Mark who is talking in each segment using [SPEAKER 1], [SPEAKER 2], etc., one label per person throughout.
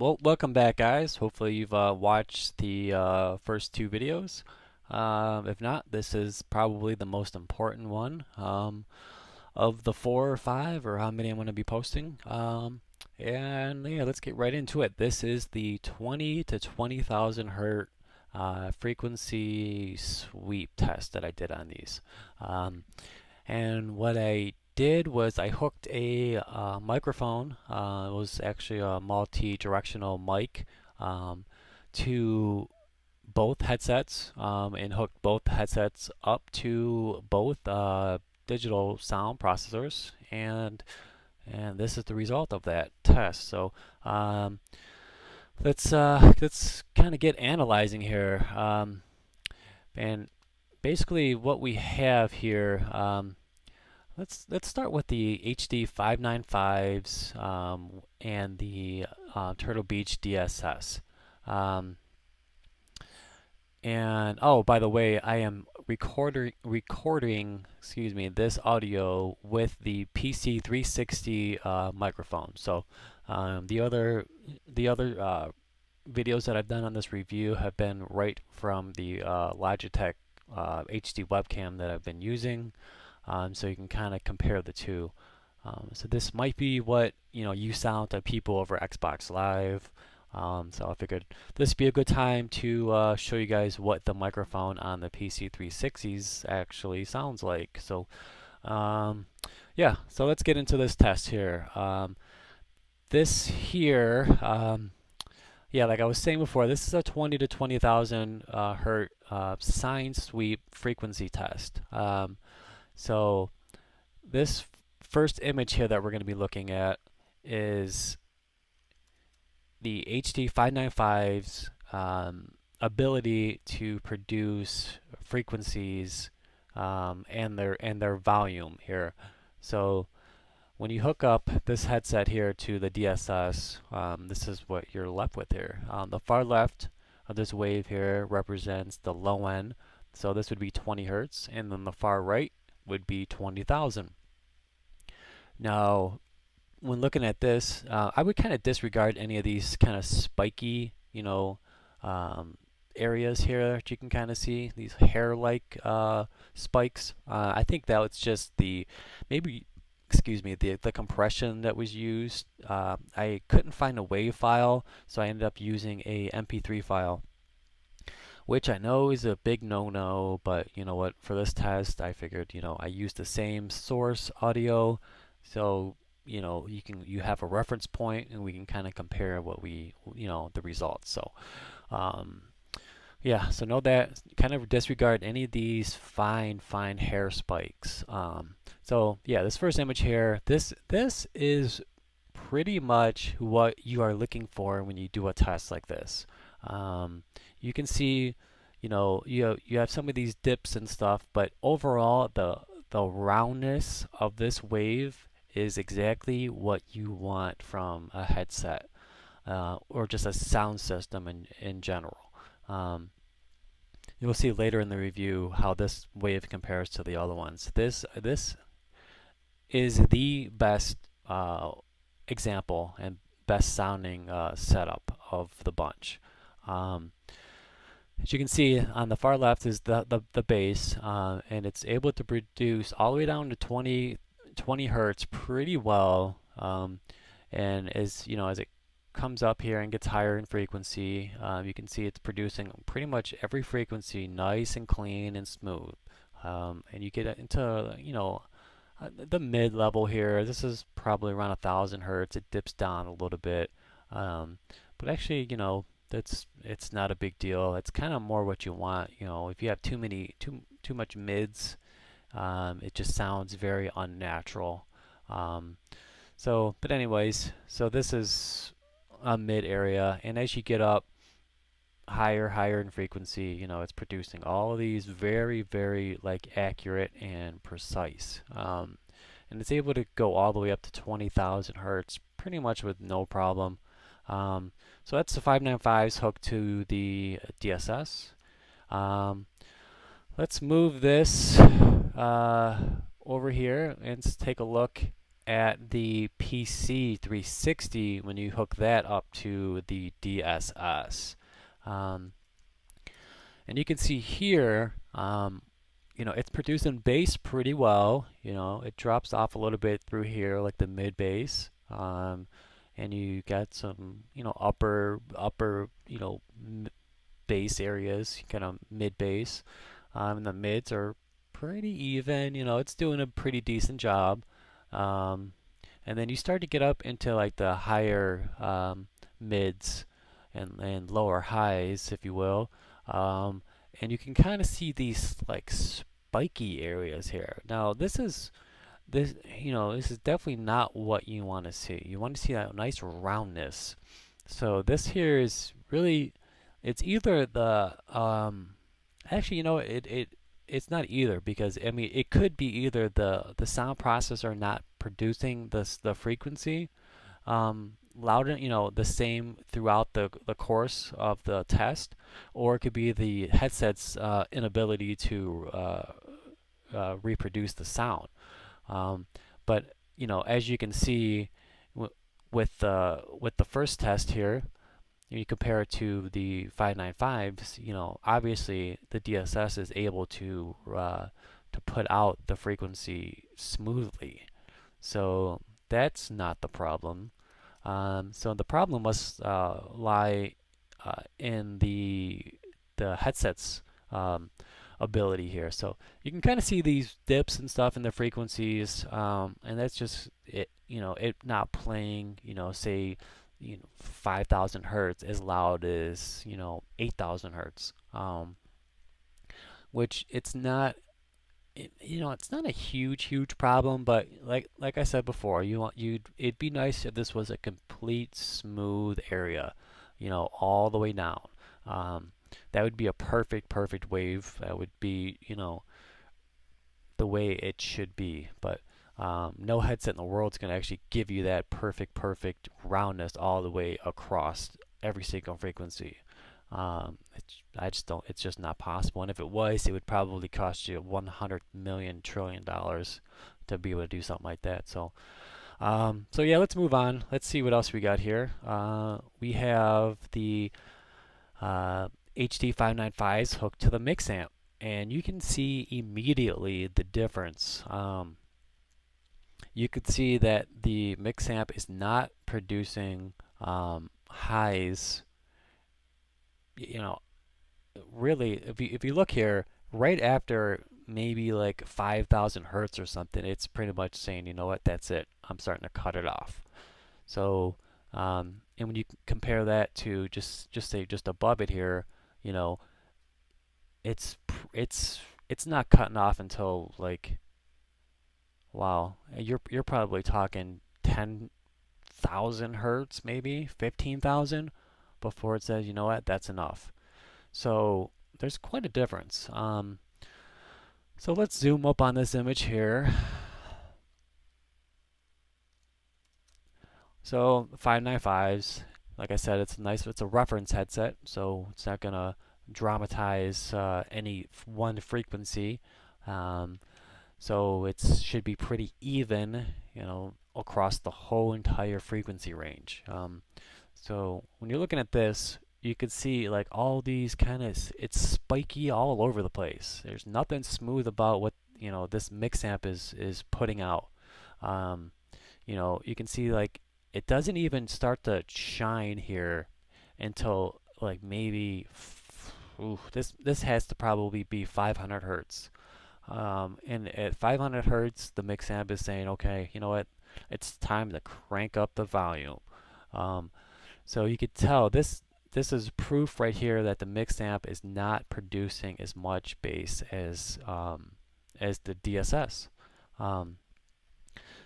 [SPEAKER 1] Well, welcome back, guys. Hopefully, you've watched the first two videos. If not, this is probably the most important one of the four or five, or how many I'm going to be posting. And yeah, let's get right into it. This is the 20 to 20,000 hertz frequency sweep test that I did on these. And what I did was I hooked a microphone. It was actually a multi-directional mic to both headsets and hooked both headsets up to both digital sound processors, and this is the result of that test. So let's kind of get analyzing here, and basically what we have here. Let's start with the HD595s and the Turtle Beach DSS. Um, and oh, by the way, I am recording, excuse me, this audio with the PC360 microphone. So the other videos that I've done on this review have been right from the Logitech HD webcam that I've been using. So you can kind of compare the two. So this might be what you sound to people over Xbox Live. So I figured this would be a good time to show you guys what the microphone on the PC360s actually sounds like. So yeah, so let's get into this test here. This here, yeah, like I was saying before, this is a 20 to 20,000 hertz sine sweep frequency test. So this first image here that we're going to be looking at is the HD595's ability to produce frequencies and their volume here. So when you hook up this headset here to the DSS, this is what you're left with here. The far left of this wave here represents the low end, so this would be 20 hertz, and then the far right would be 20,000. Now, when looking at this, I would kind of disregard any of these kind of spiky, areas here that you can kind of see, these hair-like spikes. I think that was just excuse me, the compression that was used. I couldn't find a WAV file, so I ended up using a MP3 file, which I know is a big no-no, but you know what, for this test I figured, I used the same source audio, so you have a reference point and we can kind of compare what the results. So yeah, so know that, kind of disregard any of these fine hair spikes. So yeah, this first image here, this is pretty much what you are looking for when you do a test like this. You can see, you have some of these dips and stuff, but overall the roundness of this wave is exactly what you want from a headset or just a sound system in general. You'll see later in the review how this wave compares to the other ones. This is the best example and best sounding setup of the bunch. As you can see, on the far left is the bass, and it's able to produce all the way down to 20 hertz pretty well. And as it comes up here and gets higher in frequency, you can see it's producing pretty much every frequency nice and clean and smooth. And you get into the mid level here. This is probably around 1,000 hertz. It dips down a little bit, but actually, it's not a big deal. It's kind of more what you want. If you have too much mids, it just sounds very unnatural. But anyways, so this is a mid area, and as you get up higher in frequency, it's producing all of these very accurate and precise. And it's able to go all the way up to 20,000 hertz pretty much with no problem. So that's the 595s hooked to the DSS. Let's move this over here and take a look at the PC360 when you hook that up to the DSS. Um, and you can see here, you know, it's producing bass pretty well. You know, it drops off a little bit through here, like the mid bass, and you got some, you know, upper, you know, bass areas, kind of mid bass. And the mids are pretty even. You know, it's doing a pretty decent job. Um, and then you start to get up into like the higher mids and lower highs, if you will. Um, and you can kind of see these like spiky areas here. Now this you know, this is definitely not what you want to see. You want to see that nice roundness. So this here is really, it's either the actually, you know, it's not either, because I mean it could be either the sound processor not producing the frequency loud, you know, the same throughout the course of the test, or it could be the headset's inability to reproduce the sound. Um, but you know, as you can see with the first test here, you compare it to the 595s, you know, obviously the DSS is able to put out the frequency smoothly. So that's not the problem. So the problem must lie in the headset's ability here. So you can kind of see these dips and stuff in the frequencies, and that's just it. You know, it not playing. You know, say, you know, 5,000 hertz as loud as, you know, 8,000 hertz, which it's not. You know, it's not a huge problem, but like I said before, it'd be nice if this was a complete smooth area, you know, all the way down. Um, that would be a perfect wave. That would be, you know, the way it should be. But no headset in the world is going to actually give you that perfect roundness all the way across every single frequency. I just don't. It's just not possible. And if it was, it would probably cost you 100 million trillion dollars to be able to do something like that. So, so yeah, let's move on. Let's see what else we got here. We have the HD595s hooked to the mix amp, and you can see immediately the difference. You could see that the mix amp is not producing highs. You know, really, if you look here, right after maybe like 5,000 hertz or something, it's pretty much saying, you know what, that's it. I'm starting to cut it off. So, and when you compare that to just say just above it here, you know, it's not cutting off until like, wow, you're probably talking 10,000 hertz, maybe 15,000, before it says, you know what, that's enough. So there's quite a difference. So let's zoom up on this image here. So 595s, like I said, it's a reference headset, so it's not gonna dramatize any one frequency. So it should be pretty even, you know, across the whole entire frequency range. So when you're looking at this, you can see like all these kind of, it's spiky all over the place. There's nothing smooth about what, you know, this mix amp is putting out. You know, you can see like it doesn't even start to shine here until like maybe this has to probably be 500 hertz. And at 500 hertz, the mix amp is saying, okay, you know what, it's time to crank up the volume. So you could tell this is proof right here that the mix amp is not producing as much bass as the DSS.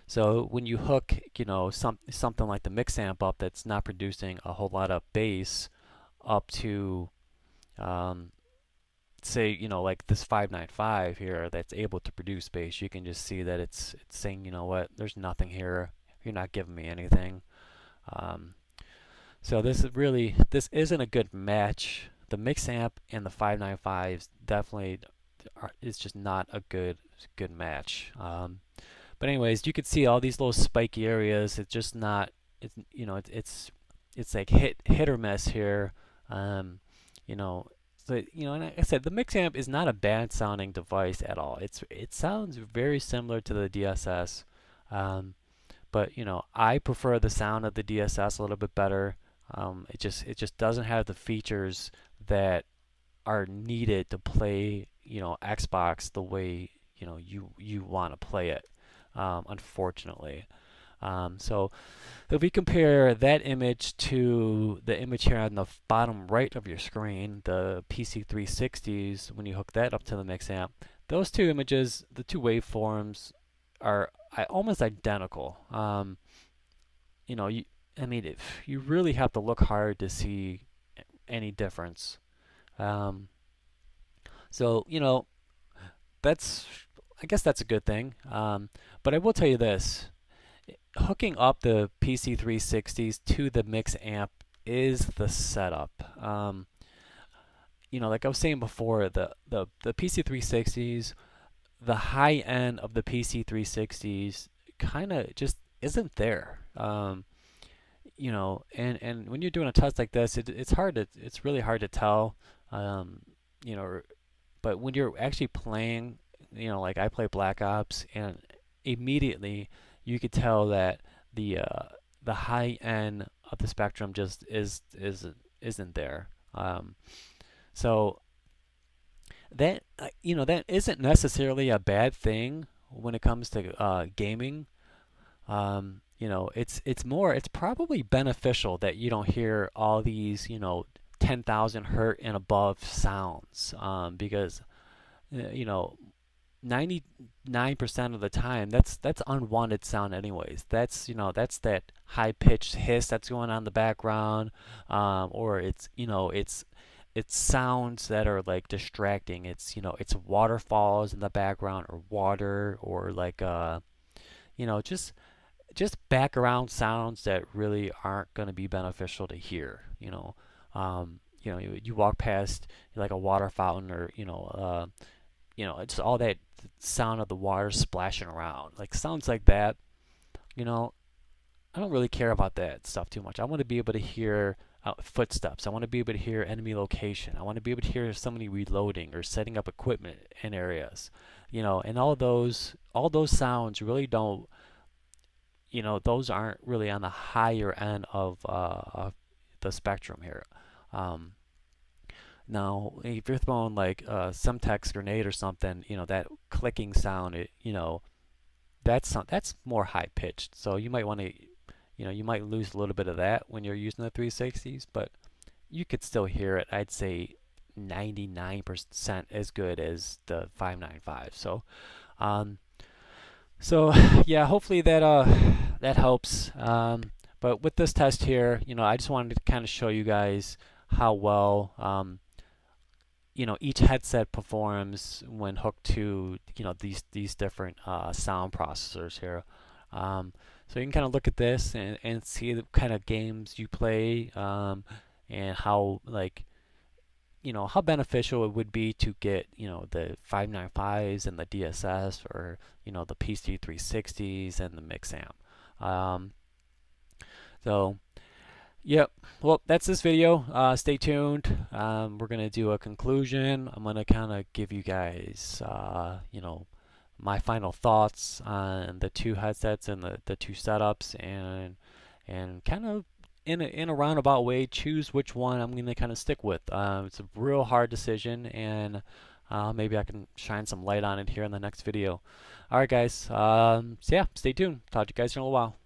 [SPEAKER 1] So when you hook, you know, something like the mix amp up that's not producing a whole lot of bass up to, say, you know, like this 595 here that's able to produce bass, you can just see that it's saying, you know what, there's nothing here. You're not giving me anything. So this isn't a good match. The mix amp and the 595s definitely is just not a good match. But anyways, you could see all these little spiky areas. It's just not. It's you know it's like hit or miss here. Um, you know. So, and like I said, the mix amp is not a bad sounding device at all. It sounds very similar to the DSS. But I prefer the sound of the DSS a little bit better. It just doesn't have the features that are needed to play Xbox the way you want to play it. Unfortunately, so if we compare that image to the image here on the bottom right of your screen, the PC360s, when you hook that up to the mix amp, those two images, the two waveforms, are almost identical. I mean, if you really have to look hard to see any difference. Um, so that's I guess that's a good thing. But I will tell you this: hooking up the PC360s to the mix amp is the setup. Like I was saying before, the PC360s, the high end of the PC360s kind of just isn't there. And when you're doing a test like this, it's really hard to tell. Um, you know, but when you're actually playing, like I play Black Ops, and immediately you could tell that the high end of the spectrum just isn't there. So that isn't necessarily a bad thing when it comes to gaming. It's probably beneficial that you don't hear all these 10,000 hertz and above sounds, because 99% of the time that's unwanted sound anyways. That's that high pitched hiss that's going on in the background, or it's sounds that are like distracting. It's waterfalls in the background, or water, or like just background sounds that really aren't going to be beneficial to hear. You walk past like a water fountain, or it's all that sound of the water splashing around, like sounds like that. I don't really care about that stuff too much. I want to be able to hear footsteps. I want to be able to hear enemy location. I want to be able to hear somebody reloading or setting up equipment in areas. And all those sounds really don't. Those aren't really on the higher end of the spectrum here. Now, if you're throwing like some text grenade or something, that clicking sound, that's more high pitched. So you might want to, you might lose a little bit of that when you're using the 360s, but you could still hear it. I'd say 99% as good as the 595. So yeah, hopefully that helps. But with this test here, I just wanted to kind of show you guys how well each headset performs when hooked to these different sound processors here. So you can kind of look at this and see the kind of games you play, and how how beneficial it would be to get the 595s and the DSS, or the PC360s and the mix amp. So yep, well, that's this video. Stay tuned. We're gonna do a conclusion. I'm gonna kind of give you guys my final thoughts on the two headsets and the two setups, and kind of in a roundabout way choose which one I'm gonna kind of stick with. It's a real hard decision, and maybe I can shine some light on it here in the next video. Alright guys, so yeah, stay tuned. Talk to you guys in a little while.